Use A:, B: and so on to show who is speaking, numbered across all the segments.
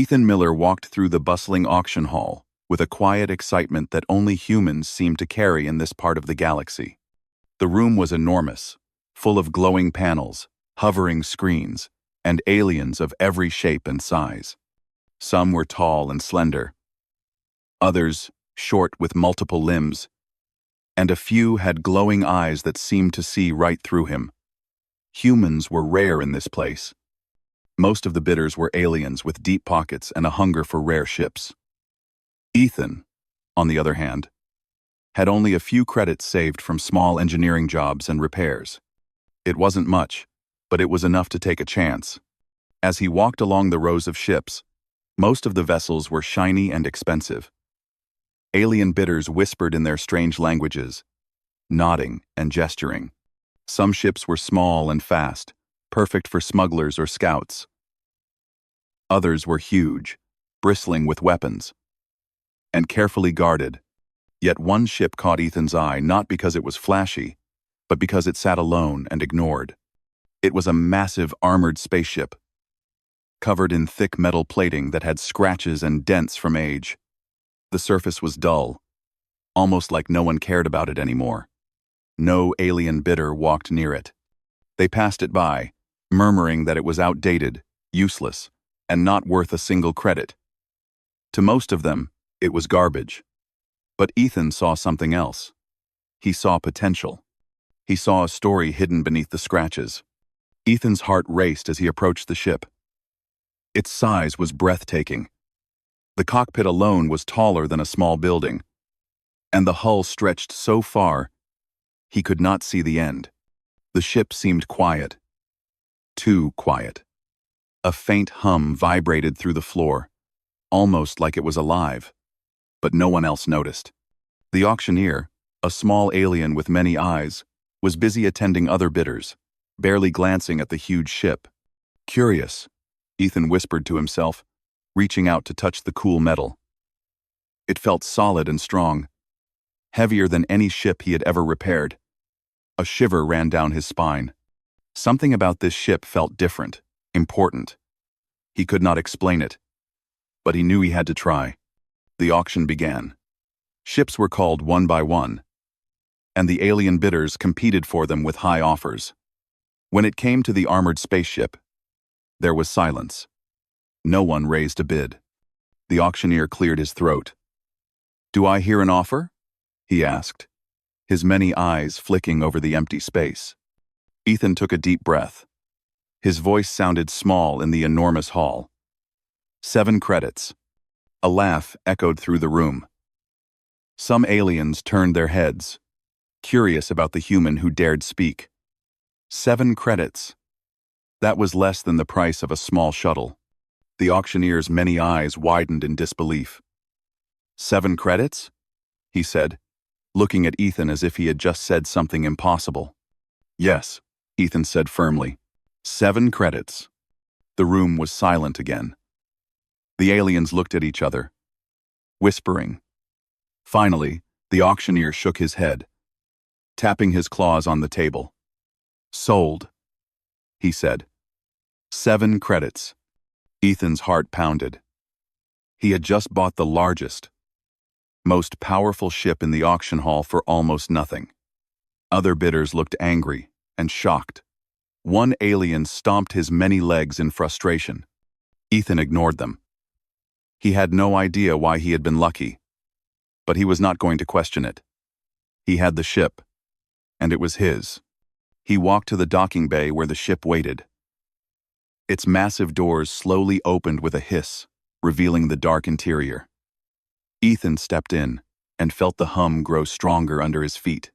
A: Ethan Miller walked through the bustling auction hall with a quiet excitement that only humans seem to carry in this part of the galaxy. The room was enormous, full of glowing panels, hovering screens, and aliens of every shape and size. Some were tall and slender, others short with multiple limbs, and a few had glowing eyes that seemed to see right through him. Humans were rare in this place. Most of the bidders were aliens with deep pockets and a hunger for rare ships. Ethan, on the other hand, had only a few credits saved from small engineering jobs and repairs. It wasn't much, but it was enough to take a chance. As he walked along the rows of ships, most of the vessels were shiny and expensive. Alien bidders whispered in their strange languages, nodding and gesturing. Some ships were small and fast, perfect for smugglers or scouts. Others were huge, bristling with weapons, and carefully guarded. Yet one ship caught Ethan's eye not because it was flashy, but because it sat alone and ignored. It was a massive armored spaceship, covered in thick metal plating that had scratches and dents from age. The surface was dull, almost like no one cared about it anymore. No alien bidder walked near it. They passed it by, murmuring that it was outdated, useless, and not worth a single credit. To most of them, it was garbage. But Ethan saw something else. He saw potential. He saw a story hidden beneath the scratches. Ethan's heart raced as he approached the ship. Its size was breathtaking. The cockpit alone was taller than a small building, and the hull stretched so far he could not see the end. The ship seemed quiet. Too quiet. A faint hum vibrated through the floor, almost like it was alive, but no one else noticed. The auctioneer, a small alien with many eyes, was busy attending other bidders, barely glancing at the huge ship. Curious, Ethan whispered to himself, reaching out to touch the cool metal. It felt solid and strong, heavier than any ship he had ever repaired. A shiver ran down his spine. Something about this ship felt different, important. He could not explain it, but he knew he had to try. The auction began. Ships were called one by one, and the alien bidders competed for them with high offers. When it came to the armored spaceship, there was silence. No one raised a bid. The auctioneer cleared his throat. "Do I hear an offer?" he asked, his many eyes flicking over the empty space. Ethan took a deep breath. His voice sounded small in the enormous hall. 7 credits. A laugh echoed through the room. Some aliens turned their heads, curious about the human who dared speak. 7 credits. That was less than the price of a small shuttle. The auctioneer's many eyes widened in disbelief. 7 credits? He said, looking at Ethan as if he had just said something impossible. Yes, Ethan said firmly. 7 credits. The room was silent again. The aliens looked at each other, whispering. Finally, the auctioneer shook his head, tapping his claws on the table. "Sold," he said. 7 credits. Ethan's heart pounded. He had just bought the largest, most powerful ship in the auction hall for almost nothing. Other bidders looked angry and shocked. One alien stomped his many legs in frustration. Ethan ignored them. He had no idea why he had been lucky, but he was not going to question it. He had the ship, and it was his. He walked to the docking bay where the ship waited. Its massive doors slowly opened with a hiss, revealing the dark interior. Ethan stepped in and felt the hum grow stronger under his feet.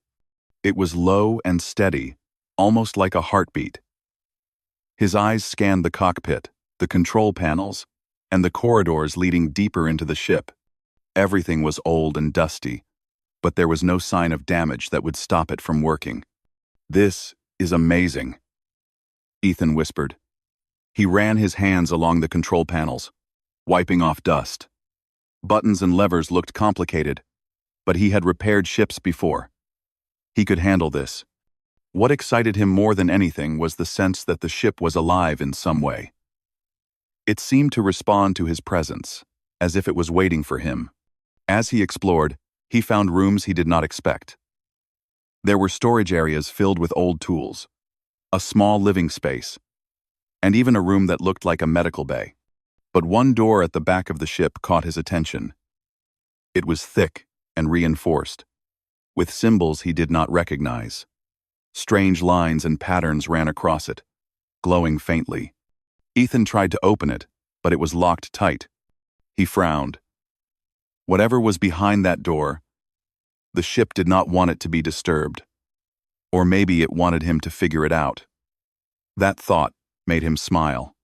A: It was low and steady, almost like a heartbeat. His eyes scanned the cockpit, the control panels, and the corridors leading deeper into the ship. Everything was old and dusty, but there was no sign of damage that would stop it from working. "This is amazing," Ethan whispered. He ran his hands along the control panels, wiping off dust. Buttons and levers looked complicated, but he had repaired ships before. He could handle this. What excited him more than anything was the sense that the ship was alive in some way. It seemed to respond to his presence, as if it was waiting for him. As he explored, he found rooms he did not expect. There were storage areas filled with old tools, a small living space, and even a room that looked like a medical bay. But one door at the back of the ship caught his attention. It was thick and reinforced, with symbols he did not recognize. Strange lines and patterns ran across it, glowing faintly. Ethan tried to open it, but it was locked tight. He frowned. Whatever was behind that door, the ship did not want it to be disturbed. Or maybe it wanted him to figure it out. That thought made him smile.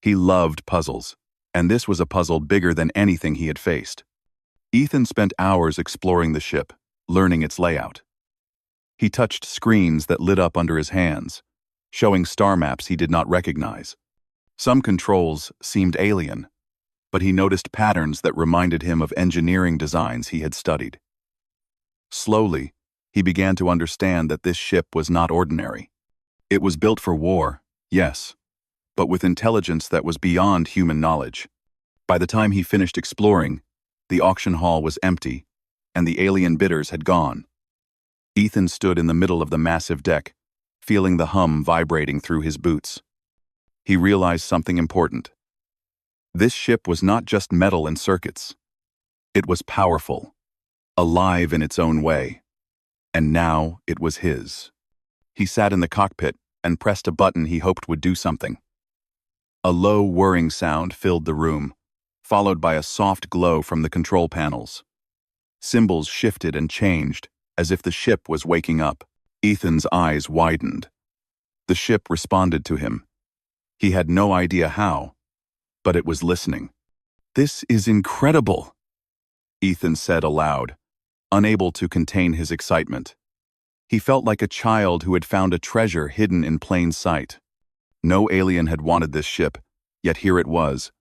A: He loved puzzles, and this was a puzzle bigger than anything he had faced. Ethan spent hours exploring the ship, learning its layout. He touched screens that lit up under his hands, showing star maps he did not recognize. Some controls seemed alien, but he noticed patterns that reminded him of engineering designs he had studied. Slowly, he began to understand that this ship was not ordinary. It was built for war, yes, but with intelligence that was beyond human knowledge. By the time he finished exploring, the auction hall was empty, and the alien bidders had gone. Ethan stood in the middle of the massive deck, feeling the hum vibrating through his boots. He realized something important. This ship was not just metal and circuits. It was powerful, alive in its own way, and now it was his. He sat in the cockpit and pressed a button he hoped would do something. A low whirring sound filled the room, followed by a soft glow from the control panels. Symbols shifted and changed, as if the ship was waking up. Ethan's eyes widened. The ship responded to him. He had no idea how, but it was listening. "This is incredible," Ethan said aloud, unable to contain his excitement. He felt like a child who had found a treasure hidden in plain sight. No alien had wanted this ship, yet here it was,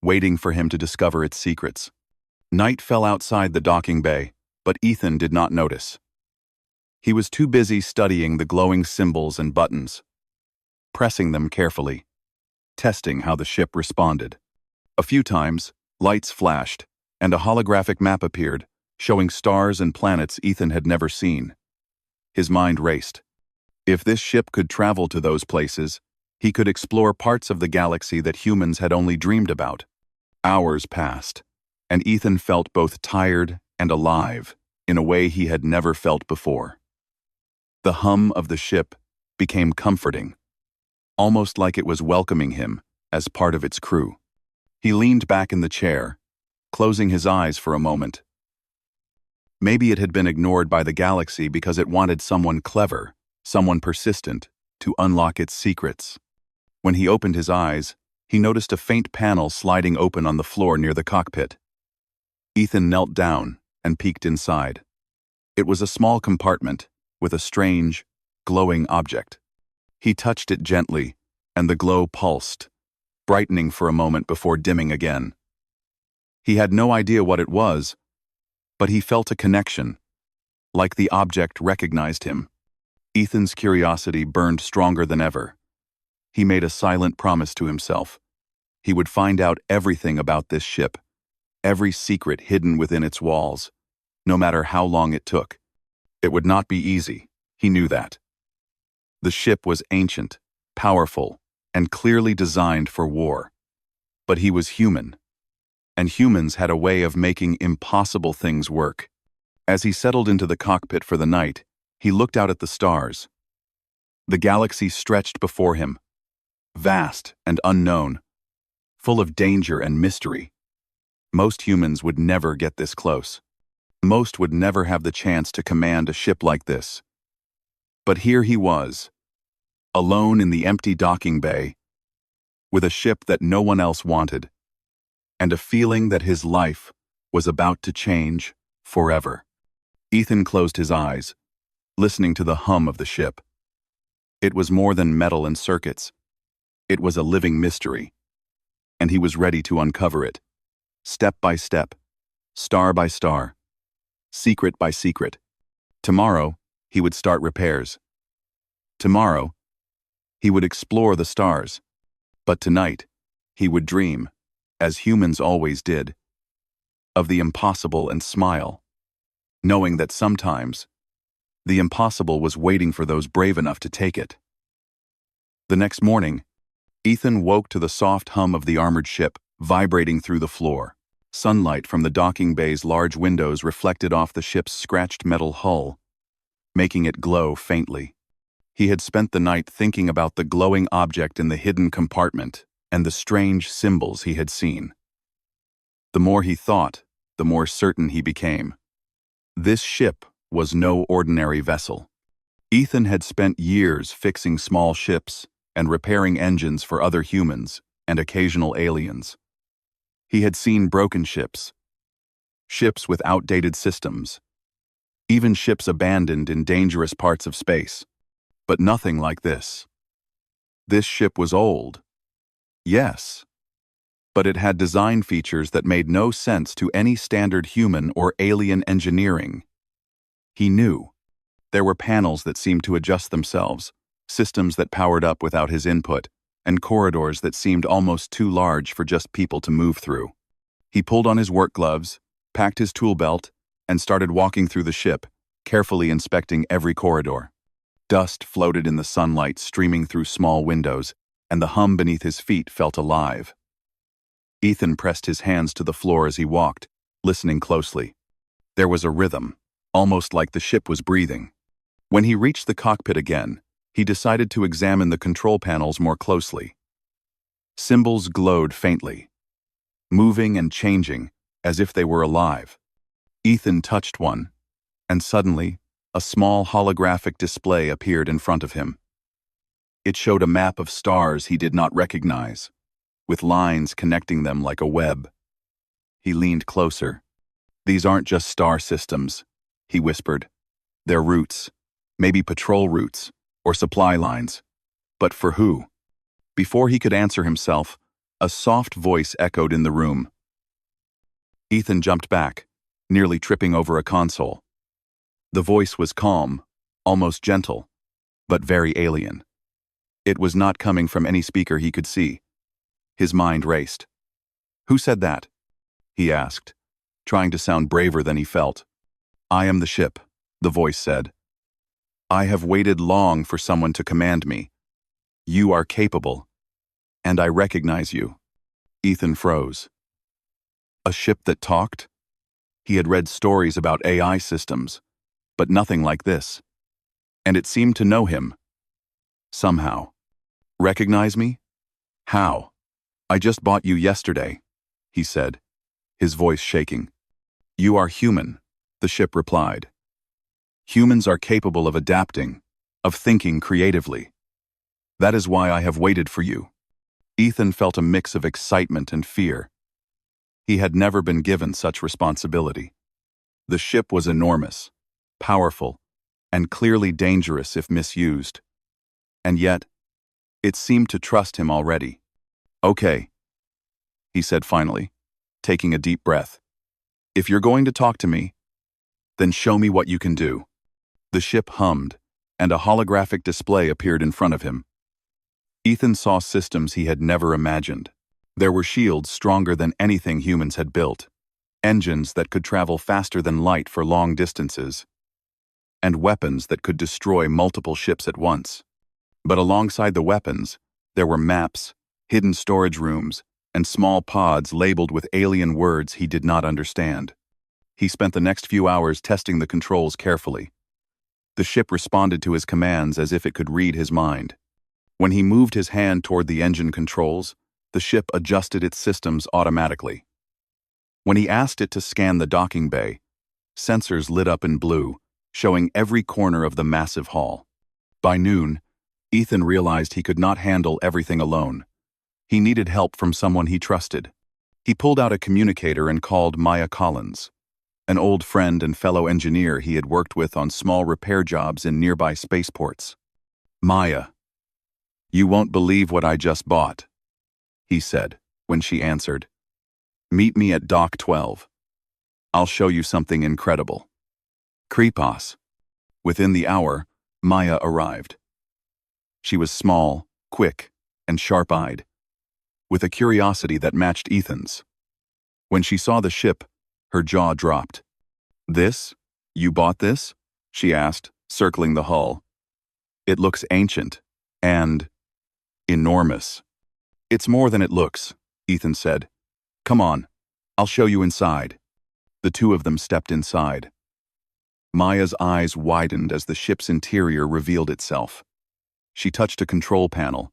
A: waiting for him to discover its secrets. Night fell outside the docking bay, but Ethan did not notice. He was too busy studying the glowing symbols and buttons, pressing them carefully, testing how the ship responded. A few times, lights flashed, and a holographic map appeared, showing stars and planets Ethan had never seen. His mind raced. If this ship could travel to those places, he could explore parts of the galaxy that humans had only dreamed about. Hours passed, and Ethan felt both tired and alive in a way he had never felt before. The hum of the ship became comforting, almost like it was welcoming him as part of its crew. He leaned back in the chair, closing his eyes for a moment. Maybe it had been ignored by the galaxy because it wanted someone clever, someone persistent, to unlock its secrets. When he opened his eyes, he noticed a faint panel sliding open on the floor near the cockpit. Ethan knelt down and peeked inside. It was a small compartment with a strange, glowing object. He touched it gently, and the glow pulsed, brightening for a moment before dimming again. He had no idea what it was, but he felt a connection, like the object recognized him. Ethan's curiosity burned stronger than ever. He made a silent promise to himself. He would find out everything about this ship, every secret hidden within its walls, no matter how long it took. It would not be easy, he knew that. The ship was ancient, powerful, and clearly designed for war. But he was human, and humans had a way of making impossible things work. As he settled into the cockpit for the night, he looked out at the stars. The galaxy stretched before him, vast and unknown, full of danger and mystery. Most humans would never get this close. Most would never have the chance to command a ship like this. But here he was, alone in the empty docking bay, with a ship that no one else wanted, and a feeling that his life was about to change forever. Ethan closed his eyes, listening to the hum of the ship. It was more than metal and circuits. It was a living mystery, and he was ready to uncover it, step by step, star by star, secret by secret. Tomorrow, he would start repairs. Tomorrow, he would explore the stars. But tonight, He would dream, as humans always did, of the impossible and smile, knowing that sometimes the impossible was waiting for those brave enough to take it. The next morning, Ethan woke to the soft hum of the armored ship vibrating through the floor. Sunlight from the docking bay's large windows reflected off the ship's scratched metal hull, making it glow faintly. He had spent the night thinking about the glowing object in the hidden compartment and the strange symbols he had seen. The more he thought, the more certain he became. This ship was no ordinary vessel. Ethan had spent years fixing small ships and repairing engines for other humans and occasional aliens. He had seen broken ships, ships with outdated systems, even ships abandoned in dangerous parts of space, but nothing like this. This ship was old, yes, but it had design features that made no sense to any standard human or alien engineering. He knew there were panels that seemed to adjust themselves, systems that powered up without his input, and corridors that seemed almost too large for just people to move through. He pulled on his work gloves, packed his tool belt, and started walking through the ship, carefully inspecting every corridor. Dust floated in the sunlight streaming through small windows, and the hum beneath his feet felt alive. Ethan pressed his hands to the floor as he walked, listening closely. There was a rhythm, almost like the ship was breathing. When he reached the cockpit again, he decided to examine the control panels more closely. Symbols glowed faintly, moving and changing as if they were alive. Ethan touched one, and suddenly, a small holographic display appeared in front of him. It showed a map of stars he did not recognize, with lines connecting them like a web. He leaned closer. "These aren't just star systems," he whispered. "They're routes, maybe patrol routes, or supply lines. But for who?" Before he could answer himself, a soft voice echoed in the room. Ethan jumped back, nearly tripping over a console. The voice was calm, almost gentle, but very alien. It was not coming from any speaker he could see. His mind raced. "Who said that?" he asked, trying to sound braver than he felt. "I am the ship," the voice said. "I have waited long for someone to command me. You are capable, and I recognize you." Ethan froze. A ship that talked? He had read stories about AI systems, but nothing like this. And it seemed to know him. Somehow. "Recognize me? How?" "I just bought you yesterday," he said, his voice shaking. "You are human," the ship replied. "Humans are capable of adapting, of thinking creatively. That is why I have waited for you." Ethan felt a mix of excitement and fear. He had never been given such responsibility. The ship was enormous, powerful, and clearly dangerous if misused. And yet, it seemed to trust him already. "Okay," he said finally, taking a deep breath. "If you're going to talk to me, then show me what you can do." The ship hummed, and a holographic display appeared in front of him. Ethan saw systems he had never imagined. There were shields stronger than anything humans had built, engines that could travel faster than light for long distances, and weapons that could destroy multiple ships at once. But alongside the weapons, there were maps, hidden storage rooms, and small pods labeled with alien words he did not understand. He spent the next few hours testing the controls carefully. The ship responded to his commands as if it could read his mind. When he moved his hand toward the engine controls, the ship adjusted its systems automatically. When he asked it to scan the docking bay, sensors lit up in blue, showing every corner of the massive hall. By noon, Ethan realized he could not handle everything alone. He needed help from someone he trusted. He pulled out a communicator and called Maya Collins, an old friend and fellow engineer he had worked with on small repair jobs in nearby spaceports. "Maya, you won't believe what I just bought," he said when she answered. "Meet me at Dock 12. I'll show you something incredible." Creepos. Within the hour, Maya arrived. She was small, quick, and sharp-eyed. with a curiosity that matched Ethan's. When she saw the ship, her jaw dropped. "This? You bought this?" she asked, circling the hull. "It looks ancient and enormous." "It's more than it looks," Ethan said. "Come on, I'll show you inside." The two of them stepped inside. Maya's eyes widened as the ship's interior revealed itself. She touched a control panel,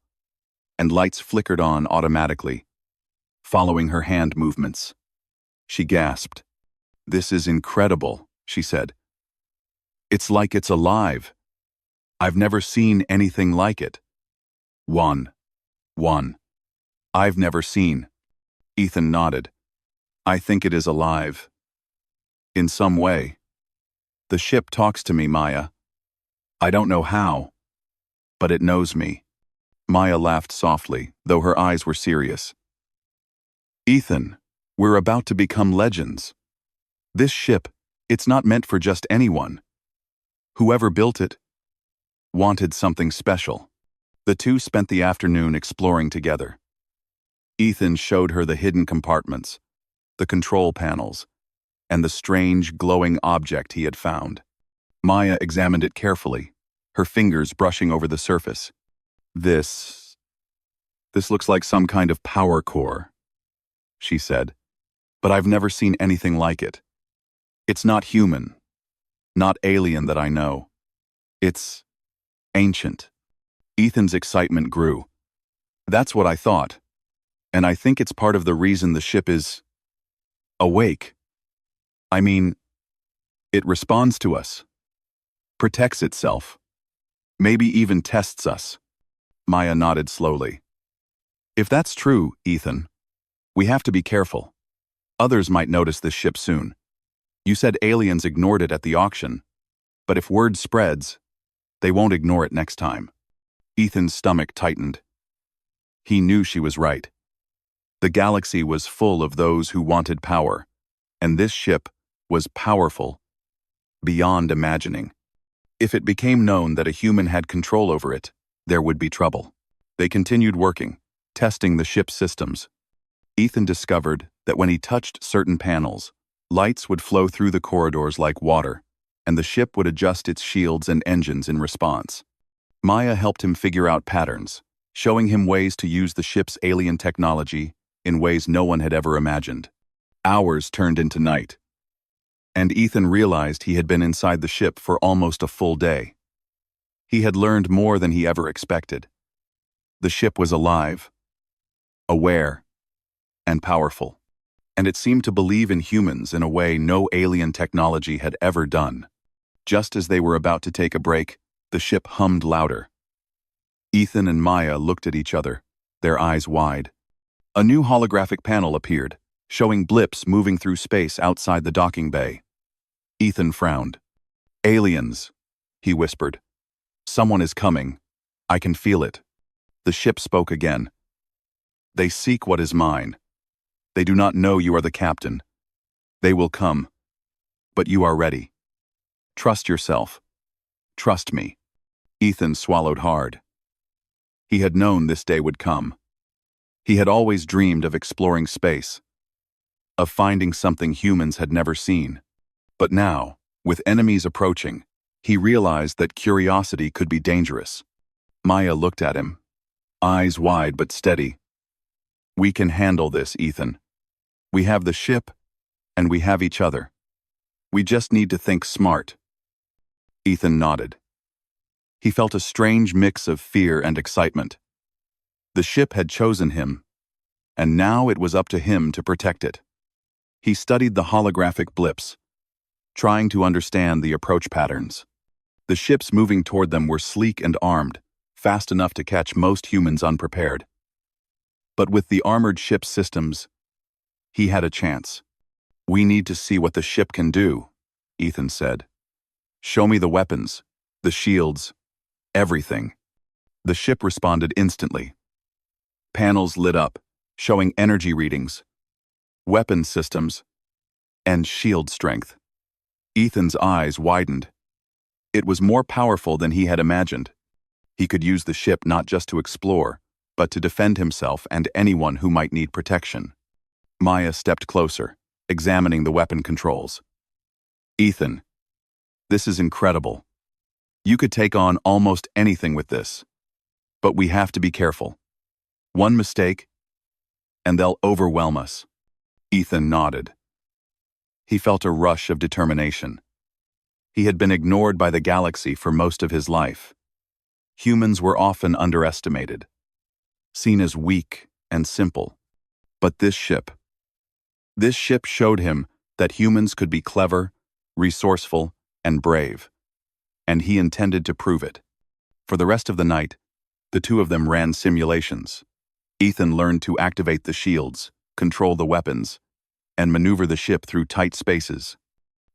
A: and lights flickered on automatically, following her hand movements. She gasped. "This is incredible," she said. "It's like it's alive. I've never seen anything like it." One. I've never seen. Ethan nodded. "I think it is alive. In some way. The ship talks to me, Maya. I don't know how, but it knows me." Maya laughed softly, though her eyes were serious. "Ethan, we're about to become legends. This ship, it's not meant for just anyone. Whoever built it wanted something special." The two spent the afternoon exploring together. Ethan showed her the hidden compartments, the control panels, and the strange, glowing object he had found. Maya examined it carefully, her fingers brushing over the surface. This looks like some kind of power core," she said, "but I've never seen anything like it. It's not human, not alien that I know. It's ancient." Ethan's excitement grew. "That's what I thought, and I think it's part of the reason the ship is awake. I mean, it responds to us, protects itself, maybe even tests us." Maya nodded slowly. "If that's true, Ethan, we have to be careful. Others might notice this ship soon. You said aliens ignored it at the auction, but if word spreads, they won't ignore it next time." Ethan's stomach tightened. He knew she was right. The galaxy was full of those who wanted power, and this ship was powerful beyond imagining. If it became known that a human had control over it, there would be trouble. They continued working, testing the ship's systems. Ethan discovered that when he touched certain panels, lights would flow through the corridors like water, and the ship would adjust its shields and engines in response. Maya helped him figure out patterns, showing him ways to use the ship's alien technology in ways no one had ever imagined. Hours turned into night, and Ethan realized he had been inside the ship for almost a full day. He had learned more than he ever expected. The ship was alive, aware, and powerful, and it seemed to believe in humans in a way no alien technology had ever done. Just as they were about to take a break, the ship hummed louder. Ethan and Maya looked at each other, their eyes wide. A new holographic panel appeared, showing blips moving through space outside the docking bay. Ethan frowned. "Aliens," he whispered. "Someone is coming. I can feel it." The ship spoke again. "They seek what is mine. They do not know you are the captain. They will come, but you are ready. Trust yourself. Trust me." Ethan swallowed hard. He had known this day would come. He had always dreamed of exploring space, of finding something humans had never seen. But now, with enemies approaching, he realized that curiosity could be dangerous. Maya looked at him, eyes wide but steady. "We can handle this, Ethan. We have the ship, and we have each other. We just need to think smart." Ethan nodded. He felt a strange mix of fear and excitement. The ship had chosen him, and now it was up to him to protect it. He studied the holographic blips, trying to understand the approach patterns. The ships moving toward them were sleek and armed, fast enough to catch most humans unprepared. But with the armored ship systems, he had a chance. "We need to see what the ship can do," Ethan said. "Show me the weapons, the shields, everything." The ship responded instantly. Panels lit up, showing energy readings, weapon systems, and shield strength. Ethan's eyes widened. It was more powerful than he had imagined. He could use the ship not just to explore, but to defend himself and anyone who might need protection. Maya stepped closer, examining the weapon controls. Ethan, this is incredible. You could take on almost anything with this. But we have to be careful. One mistake, and they'll overwhelm us. Ethan nodded. He felt a rush of determination. He had been ignored by the galaxy for most of his life. Humans were often underestimated, seen as weak and simple. But this ship showed him that humans could be clever, resourceful, and brave. And he intended to prove it. For the rest of the night, the two of them ran simulations. Ethan learned to activate the shields, control the weapons, and maneuver the ship through tight spaces.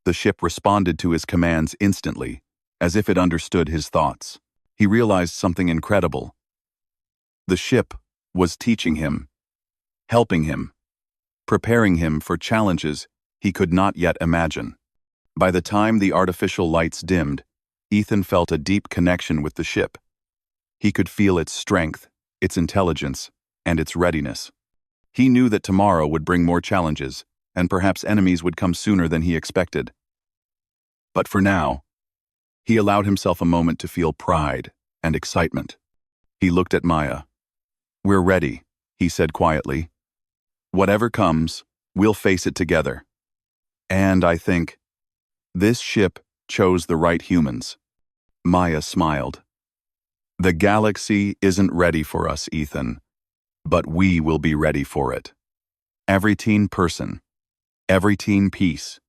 A: The ship responded to his commands instantly, as if it understood his thoughts. He realized something incredible. The ship was teaching him, helping him, preparing him for challenges he could not yet imagine. By the time the artificial lights dimmed, Ethan felt a deep connection with the ship. He could feel its strength, its intelligence, and its readiness. He knew that tomorrow would bring more challenges, and perhaps enemies would come sooner than he expected. But for now, he allowed himself a moment to feel pride and excitement. He looked at Maya. "We're ready," he said quietly. "Whatever comes, we'll face it together. And I think this ship chose the right humans." Maya smiled. "The galaxy isn't ready for us, Ethan, but we will be ready for it. Every teen person, every teen piece.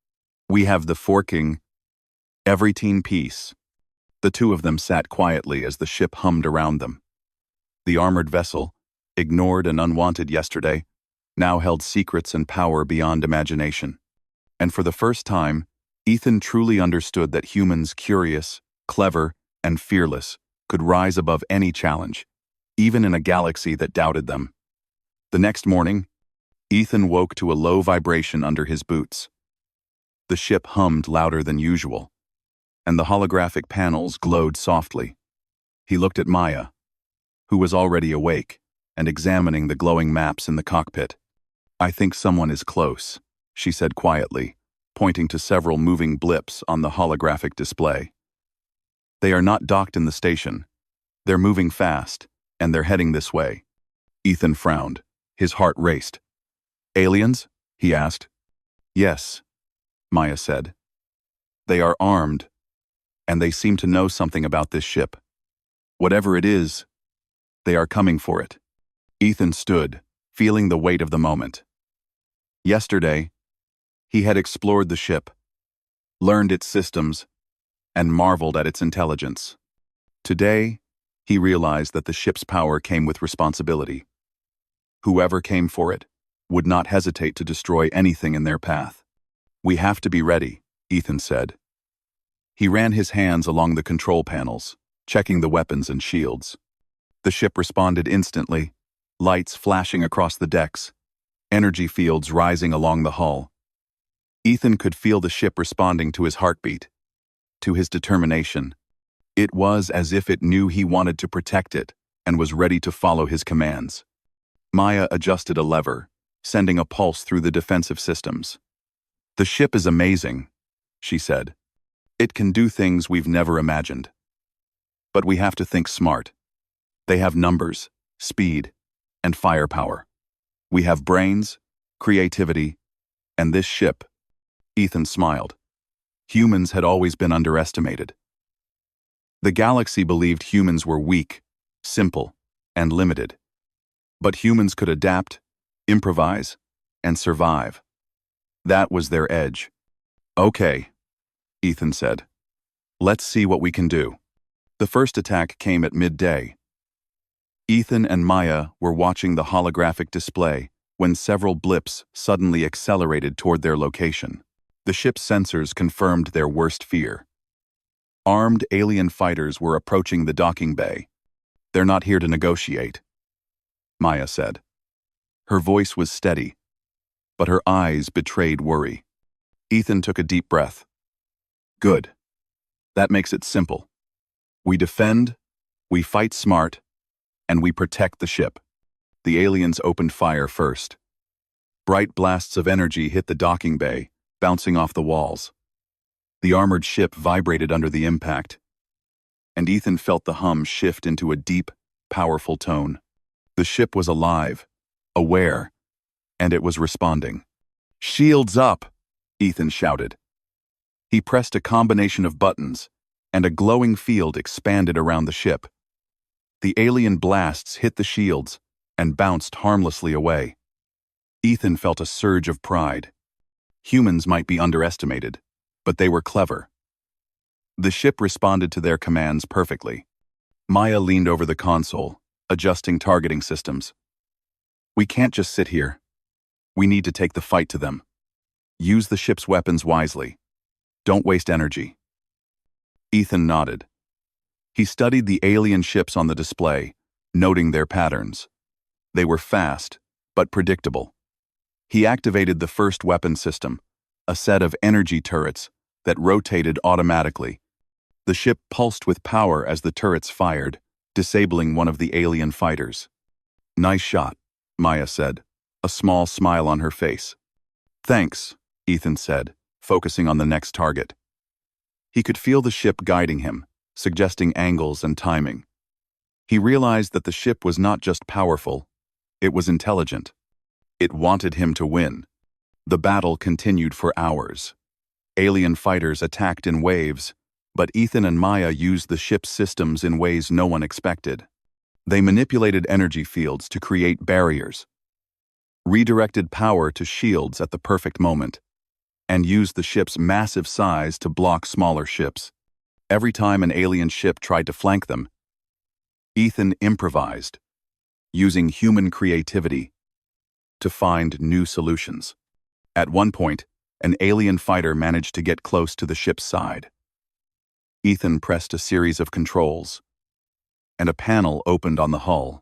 A: We have the forking, every teen piece." The two of them sat quietly as the ship hummed around them. The armored vessel, ignored and unwanted yesterday, now held secrets and power beyond imagination. And for the first time, Ethan truly understood that humans curious, clever, and fearless could rise above any challenge, even in a galaxy that doubted them. The next morning, Ethan woke to a low vibration under his boots. The ship hummed louder than usual, and the holographic panels glowed softly. He looked at Maya, who was already awake and examining the glowing maps in the cockpit. "I think someone is close," she said quietly, pointing to several moving blips on the holographic display. "They are not docked in the station. They're moving fast, and they're heading this way." Ethan frowned. His heart raced. "Aliens?" he asked. "Yes," Maya said. "They are armed, and they seem to know something about this ship. Whatever it is, they are coming for it." Ethan stood, feeling the weight of the moment. Yesterday, he had explored the ship, learned its systems, and marveled at its intelligence. Today, he realized that the ship's power came with responsibility. Whoever came for it would not hesitate to destroy anything in their path. "We have to be ready," Ethan said. He ran his hands along the control panels, checking the weapons and shields. The ship responded instantly, lights flashing across the decks, energy fields rising along the hull. Ethan could feel the ship responding to his heartbeat, to his determination. It was as if it knew he wanted to protect it and was ready to follow his commands. Maya adjusted a lever, sending a pulse through the defensive systems. "The ship is amazing," she said. "It can do things we've never imagined. But we have to think smart. They have numbers, speed, and firepower. We have brains, creativity, and this ship." Ethan smiled. Humans had always been underestimated. The galaxy believed humans were weak, simple, and limited. But humans could adapt, improvise, and survive. That was their edge. "Okay," Ethan said. "Let's see what we can do." The first attack came at midday. Ethan and Maya were watching the holographic display when several blips suddenly accelerated toward their location. The ship's sensors confirmed their worst fear. Armed alien fighters were approaching the docking bay. "They're not here to negotiate," Maya said. Her voice was steady, but her eyes betrayed worry. Ethan took a deep breath. "Good. That makes it simple. We defend, we fight smart, and we protect the ship." The aliens opened fire first. Bright blasts of energy hit the docking bay, bouncing off the walls. The armored ship vibrated under the impact, and Ethan felt the hum shift into a deep, powerful tone. The ship was alive, aware, and it was responding. "Shields up!" Ethan shouted. He pressed a combination of buttons, and a glowing field expanded around the ship. The alien blasts hit the shields and bounced harmlessly away. Ethan felt a surge of pride. Humans might be underestimated, but they were clever. The ship responded to their commands perfectly. Maya leaned over the console, adjusting targeting systems. "We can't just sit here. We need to take the fight to them. Use the ship's weapons wisely. Don't waste energy." Ethan nodded. He studied the alien ships on the display, noting their patterns. They were fast, but predictable. He activated the first weapon system, a set of energy turrets that rotated automatically. The ship pulsed with power as the turrets fired, disabling one of the alien fighters. "Nice shot," Maya said, a small smile on her face. "Thanks," Ethan said, focusing on the next target. He could feel the ship guiding him, suggesting angles and timing. He realized that the ship was not just powerful, it was intelligent. It wanted him to win. The battle continued for hours. Alien fighters attacked in waves, but Ethan and Maya used the ship's systems in ways no one expected. They manipulated energy fields to create barriers, redirected power to shields at the perfect moment, and used the ship's massive size to block smaller ships. Every time an alien ship tried to flank them, Ethan improvised, using human creativity to find new solutions. At one point, an alien fighter managed to get close to the ship's side. Ethan pressed a series of controls, and a panel opened on the hull.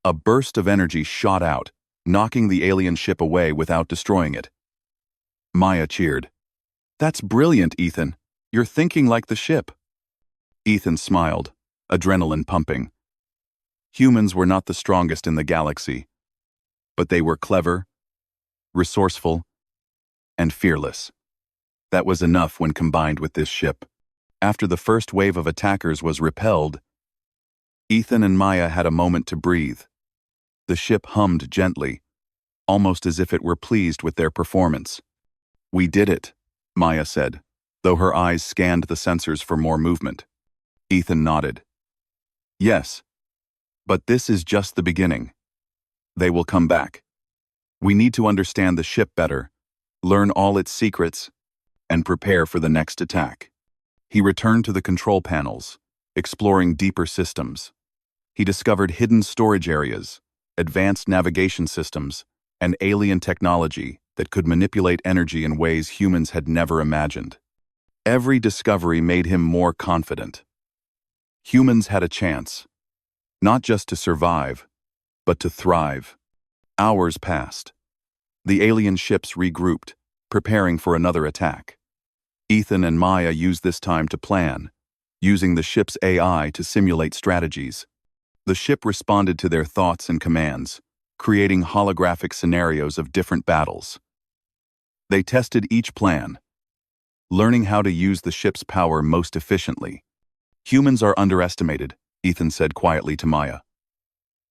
A: A burst of energy shot out, knocking the alien ship away without destroying it. Maya cheered. "That's brilliant, Ethan. You're thinking like the ship." Ethan smiled, adrenaline pumping. Humans were not the strongest in the galaxy, but they were clever, resourceful, and fearless. That was enough when combined with this ship. After the first wave of attackers was repelled, Ethan and Maya had a moment to breathe. The ship hummed gently, almost as if it were pleased with their performance. "We did it," Maya said, though her eyes scanned the sensors for more movement. Ethan nodded. "Yes, but this is just the beginning. They will come back. We need to understand the ship better, learn all its secrets, and prepare for the next attack." He returned to the control panels, exploring deeper systems. He discovered hidden storage areas, advanced navigation systems, and alien technology that could manipulate energy in ways humans had never imagined. Every discovery made him more confident. Humans had a chance, not just to survive, but to thrive. Hours passed. The alien ships regrouped, preparing for another attack. Ethan and Maya used this time to plan, using the ship's AI to simulate strategies. The ship responded to their thoughts and commands, creating holographic scenarios of different battles. They tested each plan, learning how to use the ship's power most efficiently. "Humans are underestimated," Ethan said quietly to Maya.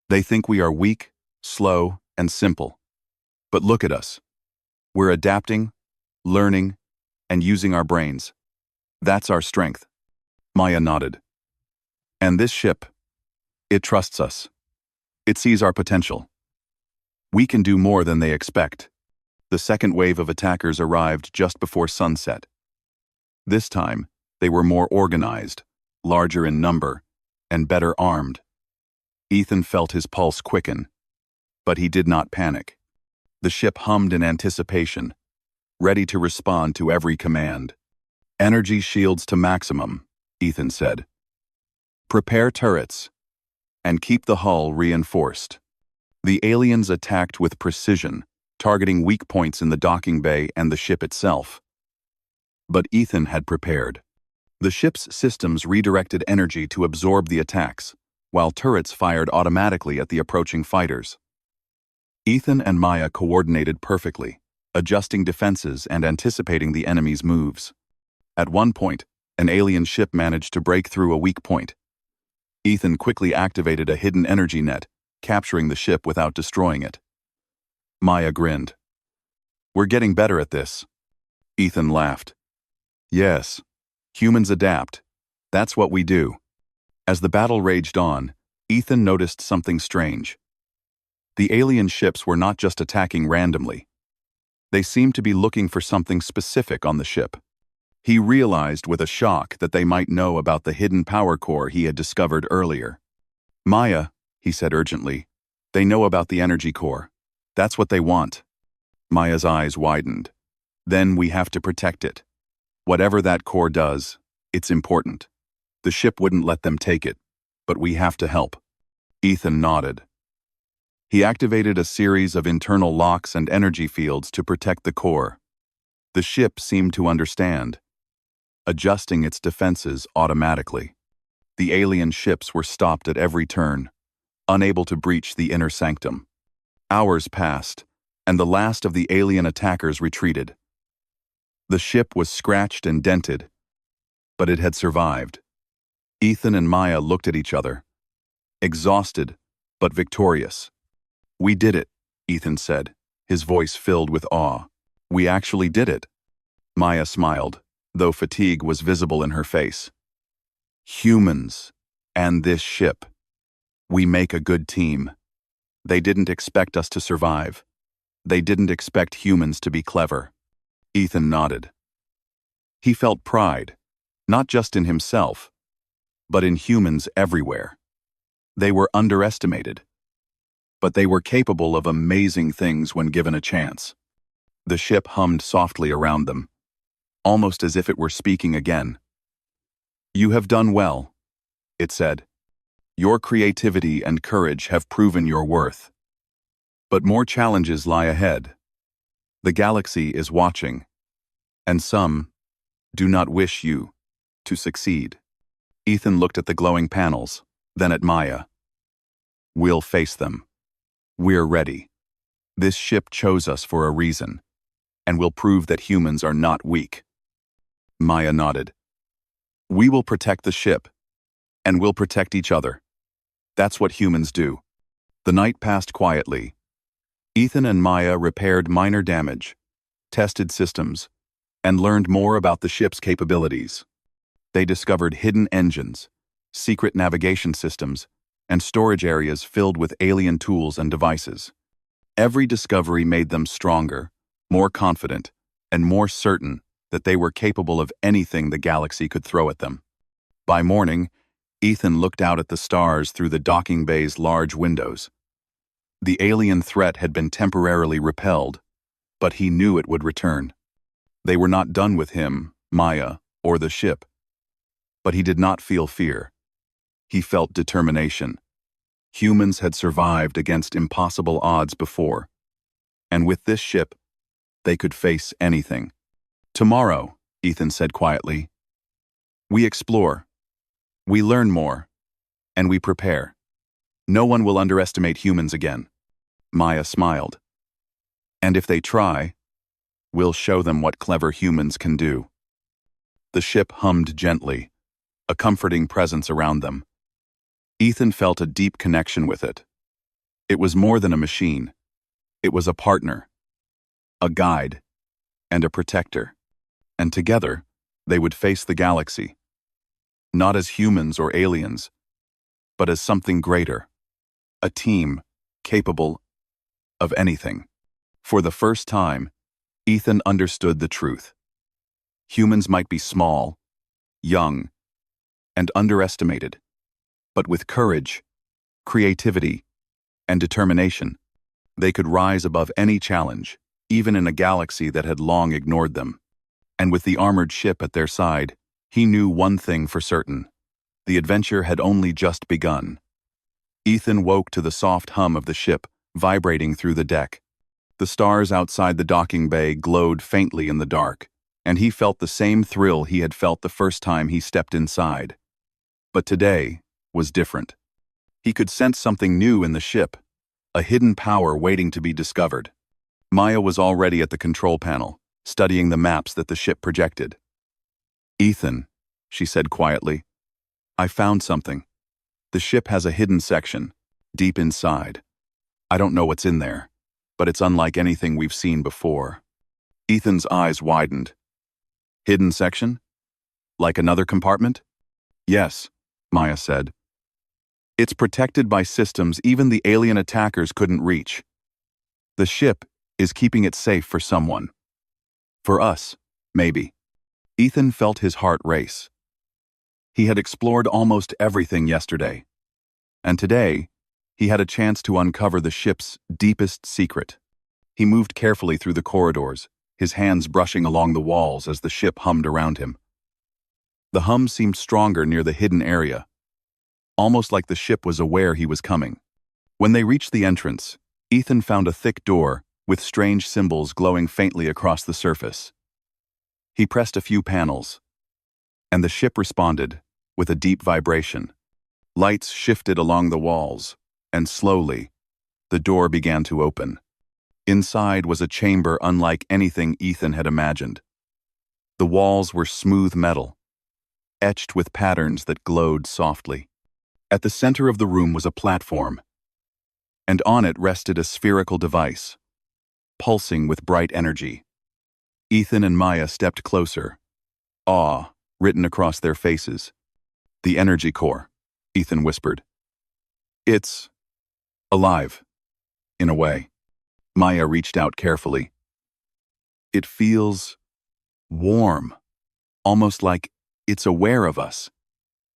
A: "They think we are weak, slow, and simple. But look at us. We're adapting, learning, and using our brains. That's our strength." Maya nodded. "And this ship, it trusts us. It sees our potential. We can do more than they expect." The second wave of attackers arrived just before sunset. This time, they were more organized, larger in number, and better armed. Ethan felt his pulse quicken, but he did not panic. The ship hummed in anticipation, ready to respond to every command. "Energy shields to maximum," Ethan said. "Prepare turrets, and keep the hull reinforced." The aliens attacked with precision, targeting weak points in the docking bay and the ship itself. But Ethan had prepared. The ship's systems redirected energy to absorb the attacks, while turrets fired automatically at the approaching fighters. Ethan and Maya coordinated perfectly, adjusting defenses and anticipating the enemy's moves. At one point, an alien ship managed to break through a weak point. Ethan quickly activated a hidden energy net, capturing the ship without destroying it. Maya grinned. "We're getting better at this." Ethan laughed. "Yes, humans adapt. That's what we do." As the battle raged on, Ethan noticed something strange. The alien ships were not just attacking randomly. They seemed to be looking for something specific on the ship. He realized with a shock that they might know about the hidden power core he had discovered earlier. "Maya," he said urgently, "they know about the energy core. That's what they want." Maya's eyes widened. "Then we have to protect it. Whatever that core does, it's important. The ship wouldn't let them take it, but we have to help." Ethan nodded. He activated a series of internal locks and energy fields to protect the core. The ship seemed to understand, adjusting its defenses automatically. The alien ships were stopped at every turn, unable to breach the inner sanctum. Hours passed, and the last of the alien attackers retreated. The ship was scratched and dented, but it had survived. Ethan and Maya looked at each other, exhausted but victorious. "We did it," Ethan said, his voice filled with awe. "We actually did it." Maya smiled, though fatigue was visible in her face. "Humans, and this ship. We make a good team. They didn't expect us to survive. They didn't expect humans to be clever." Ethan nodded. He felt pride, not just in himself, but in humans everywhere. They were underestimated, but they were capable of amazing things when given a chance. The ship hummed softly around them, almost as if it were speaking again. "You have done well," it said. "Your creativity and courage have proven your worth. But more challenges lie ahead. The galaxy is watching, and some do not wish you to succeed." Ethan looked at the glowing panels, then at Maya. "We'll face them. We're ready. This ship chose us for a reason, and we'll prove that humans are not weak." Maya nodded. "We will protect the ship, and we'll protect each other. That's what humans do." The night passed quietly. Ethan and Maya repaired minor damage, tested systems, and learned more about the ship's capabilities. They discovered hidden engines, secret navigation systems, and storage areas filled with alien tools and devices. Every discovery made them stronger, more confident, and more certain that they were capable of anything the galaxy could throw at them. By morning, Ethan looked out at the stars through the docking bay's large windows. The alien threat had been temporarily repelled, but he knew it would return. They were not done with him, Maya, or the ship. But he did not feel fear. He felt determination. Humans had survived against impossible odds before, and with this ship, they could face anything. "Tomorrow," Ethan said quietly, "we explore, we learn more, and we prepare. No one will underestimate humans again." Maya smiled. "And if they try, we'll show them what clever humans can do." The ship hummed gently, a comforting presence around them. Ethan felt a deep connection with it. It was more than a machine. It was a partner, a guide, and a protector. And together, they would face the galaxy. Not as humans or aliens, but as something greater. A team capable of anything. For the first time, Ethan understood the truth. Humans might be small, young, and underestimated, but with courage, creativity, and determination, they could rise above any challenge, even in a galaxy that had long ignored them. And with the armored ship at their side, he knew one thing for certain. The adventure had only just begun. Ethan woke to the soft hum of the ship vibrating through the deck. The stars outside the docking bay glowed faintly in the dark, and he felt the same thrill he had felt the first time he stepped inside. But today was different. He could sense something new in the ship, a hidden power waiting to be discovered. Maya was already at the control panel, studying the maps that the ship projected. "Ethan," she said quietly, "I found something. The ship has a hidden section, deep inside. I don't know what's in there, but it's unlike anything we've seen before." Ethan's eyes widened. "Hidden section? Like another compartment?" "Yes," Maya said. "It's protected by systems even the alien attackers couldn't reach. The ship is keeping it safe for someone. For us, maybe." Ethan felt his heart race. He had explored almost everything yesterday, and today, he had a chance to uncover the ship's deepest secret. He moved carefully through the corridors, his hands brushing along the walls as the ship hummed around him. The hum seemed stronger near the hidden area, almost like the ship was aware he was coming. When they reached the entrance, Ethan found a thick door with strange symbols glowing faintly across the surface. He pressed a few panels, and the ship responded with a deep vibration. Lights shifted along the walls, and slowly, the door began to open. Inside was a chamber unlike anything Ethan had imagined. The walls were smooth metal, etched with patterns that glowed softly. At the center of the room was a platform, and on it rested a spherical device, pulsing with bright energy. Ethan and Maya stepped closer, awe written across their faces. "The energy core," Ethan whispered. "It's alive, in a way." Maya reached out carefully. "It feels warm, almost like it's aware of us.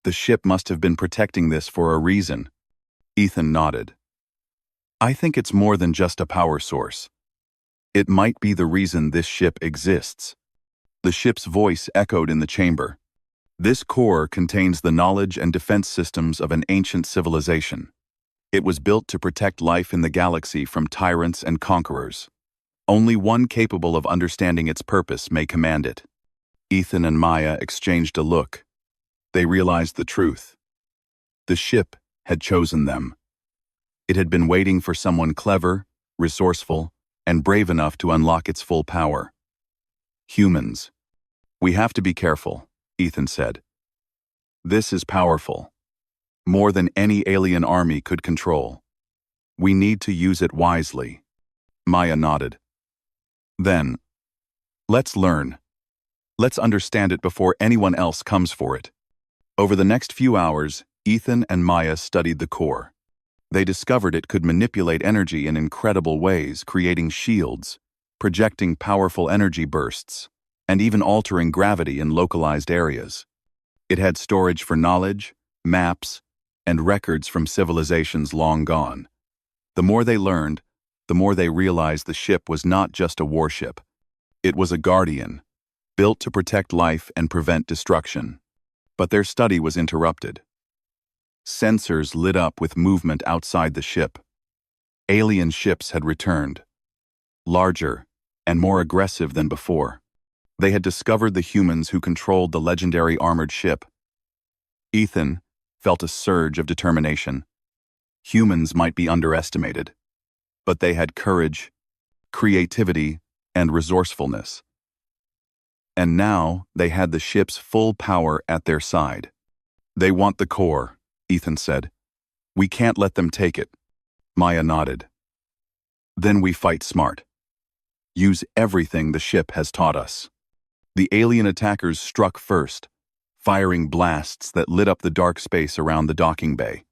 A: The ship must have been protecting this for a reason." Ethan nodded. "I think it's more than just a power source. It might be the reason this ship exists." The ship's voice echoed in the chamber. "This core contains the knowledge and defense systems of an ancient civilization. It was built to protect life in the galaxy from tyrants and conquerors. Only one capable of understanding its purpose may command it." Ethan and Maya exchanged a look. They realized the truth. The ship had chosen them. It had been waiting for someone clever, resourceful, and brave enough to unlock its full power. "Humans. We have to be careful," Ethan said. "This is powerful. More than any alien army could control. We need to use it wisely." Maya nodded. "Then, let's learn. Let's understand it before anyone else comes for it." Over the next few hours, Ethan and Maya studied the core. They discovered it could manipulate energy in incredible ways, creating shields, projecting powerful energy bursts, and even altering gravity in localized areas. It had storage for knowledge, maps, and records from civilizations long gone. The more they learned, the more they realized the ship was not just a warship. It was a guardian, built to protect life and prevent destruction. But their study was interrupted. Sensors lit up with movement outside the ship. Alien ships had returned, larger and more aggressive than before. They had discovered the humans who controlled the legendary armored ship. Ethan felt a surge of determination. Humans might be underestimated, but they had courage, creativity, and resourcefulness. And now they had the ship's full power at their side. "They want the core," Ethan said. "We can't let them take it." Maya nodded. "Then we fight smart. Use everything the ship has taught us." The alien attackers struck first, firing blasts that lit up the dark space around the docking bay.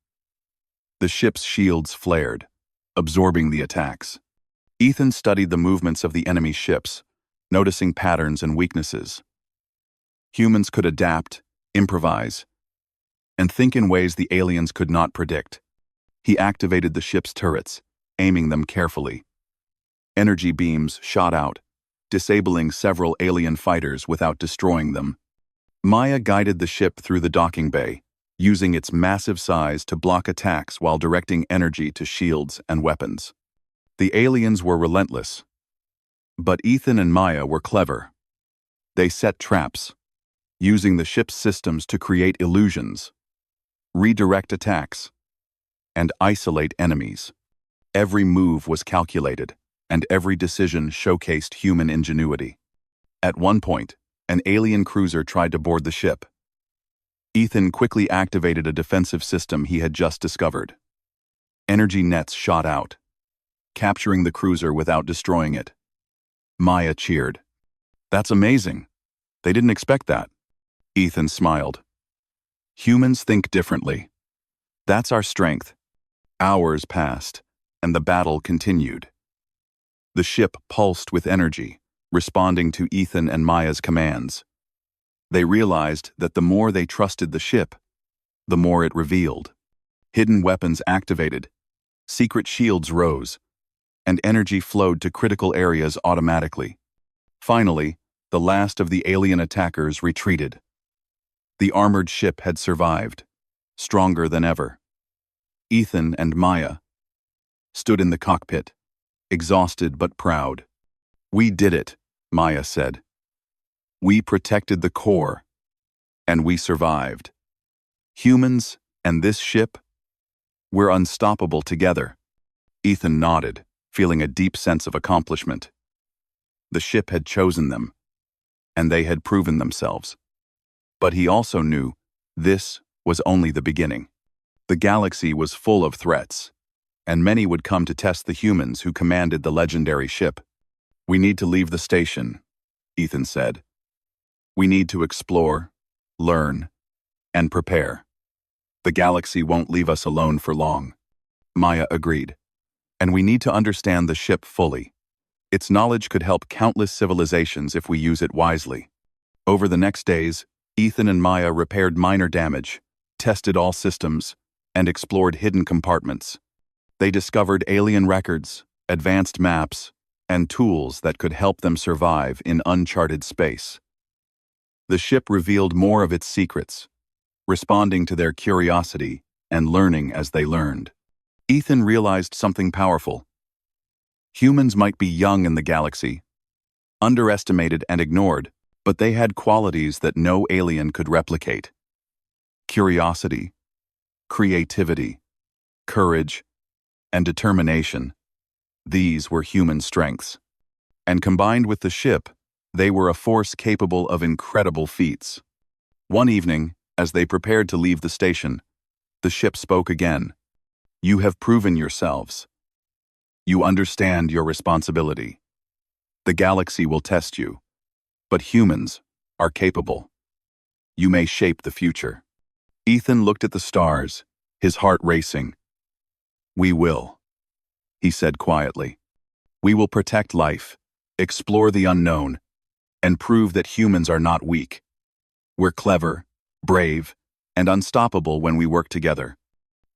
A: The ship's shields flared, absorbing the attacks. Ethan studied the movements of the enemy ships, noticing patterns and weaknesses. Humans could adapt, improvise, and think in ways the aliens could not predict. He activated the ship's turrets, aiming them carefully. Energy beams shot out, disabling several alien fighters without destroying them. Maya guided the ship through the docking bay, using its massive size to block attacks while directing energy to shields and weapons. The aliens were relentless, but Ethan and Maya were clever. They set traps, using the ship's systems to create illusions, redirect attacks, and isolate enemies. Every move was calculated, and every decision showcased human ingenuity. At one point, an alien cruiser tried to board the ship. Ethan quickly activated a defensive system he had just discovered. Energy nets shot out, capturing the cruiser without destroying it. Maya cheered. "That's amazing. They didn't expect that." Ethan smiled. "Humans think differently. That's our strength." Hours passed, and the battle continued. The ship pulsed with energy, responding to Ethan and Maya's commands. They realized that the more they trusted the ship, the more it revealed. Hidden weapons activated, secret shields rose, and energy flowed to critical areas automatically. Finally, the last of the alien attackers retreated. The armored ship had survived, stronger than ever. Ethan and Maya stood in the cockpit, exhausted but proud. "We did it," Maya said. "We protected the core, and we survived. Humans and this ship, we're unstoppable together." Ethan nodded, feeling a deep sense of accomplishment. The ship had chosen them, and they had proven themselves. But he also knew this was only the beginning. The galaxy was full of threats, and many would come to test the humans who commanded the legendary ship. "We need to leave the station," Ethan said. "We need to explore, learn, and prepare. The galaxy won't leave us alone for long." Maya agreed. "And we need to understand the ship fully. Its knowledge could help countless civilizations if we use it wisely." Over the next days, Ethan and Maya repaired minor damage, tested all systems, and explored hidden compartments. They discovered alien records, advanced maps, and tools that could help them survive in uncharted space. The ship revealed more of its secrets, responding to their curiosity and learning as they learned. Ethan realized something powerful. Humans might be young in the galaxy, underestimated and ignored, but they had qualities that no alien could replicate. Curiosity, creativity, courage, and determination. These were human strengths. And combined with the ship, they were a force capable of incredible feats. One evening, as they prepared to leave the station, the ship spoke again. "You have proven yourselves. You understand your responsibility. The galaxy will test you, but humans are capable. You may shape the future." Ethan looked at the stars, his heart racing. "We will," he said quietly. "We will protect life, explore the unknown, and prove that humans are not weak. We're clever, brave, and unstoppable when we work together."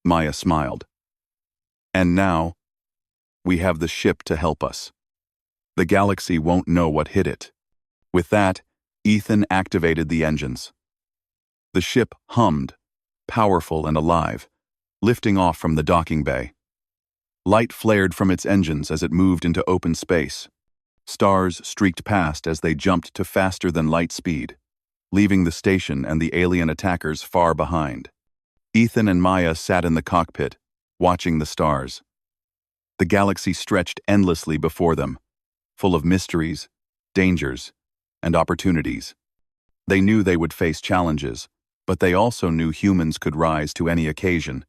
A: Maya smiled. "And now, we have the ship to help us. The galaxy won't know what hit it." With that, Ethan activated the engines. The ship hummed, powerful and alive, lifting off from the docking bay. Light flared from its engines as it moved into open space. Stars streaked past as they jumped to faster-than-light speed, leaving the station and the alien attackers far behind. Ethan and Maya sat in the cockpit, watching the stars. The galaxy stretched endlessly before them, full of mysteries, dangers, and opportunities. They knew they would face challenges, but they also knew humans could rise to any occasion.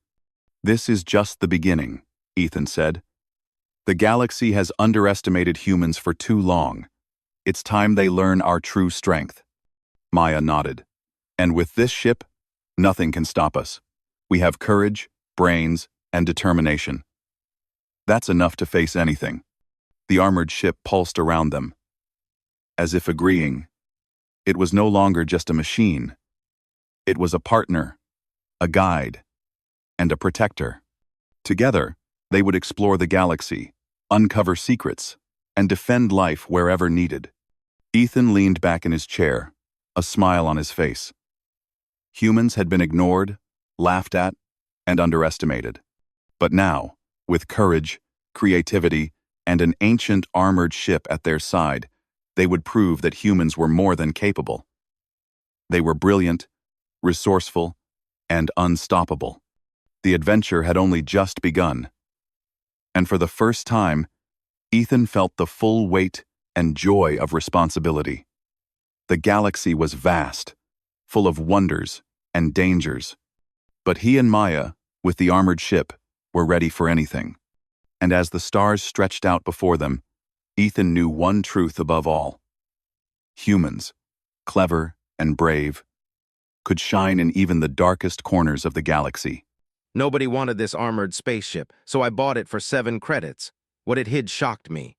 A: "This is just the beginning," Ethan said. "The galaxy has underestimated humans for too long. It's time they learn our true strength." Maya nodded. "And with this ship, nothing can stop us. We have courage, brains, and determination. That's enough to face anything." The armored ship pulsed around them, as if agreeing. It was no longer just a machine. It was a partner, a guide, and a protector. Together, they would explore the galaxy, uncover secrets, and defend life wherever needed. Ethan leaned back in his chair, a smile on his face. Humans had been ignored, laughed at, and underestimated. But now, with courage, creativity, and an ancient armored ship at their side, they would prove that humans were more than capable. They were brilliant, resourceful, and unstoppable. The adventure had only just begun. And for the first time, Ethan felt the full weight and joy of responsibility. The galaxy was vast, full of wonders and dangers. But he and Maya, with the armored ship, were ready for anything. And as the stars stretched out before them, Ethan knew one truth above all. Humans, clever and brave, could shine in even the darkest corners of the galaxy.
B: Nobody wanted this armored spaceship, so I bought it for 7 credits. What it hid shocked me.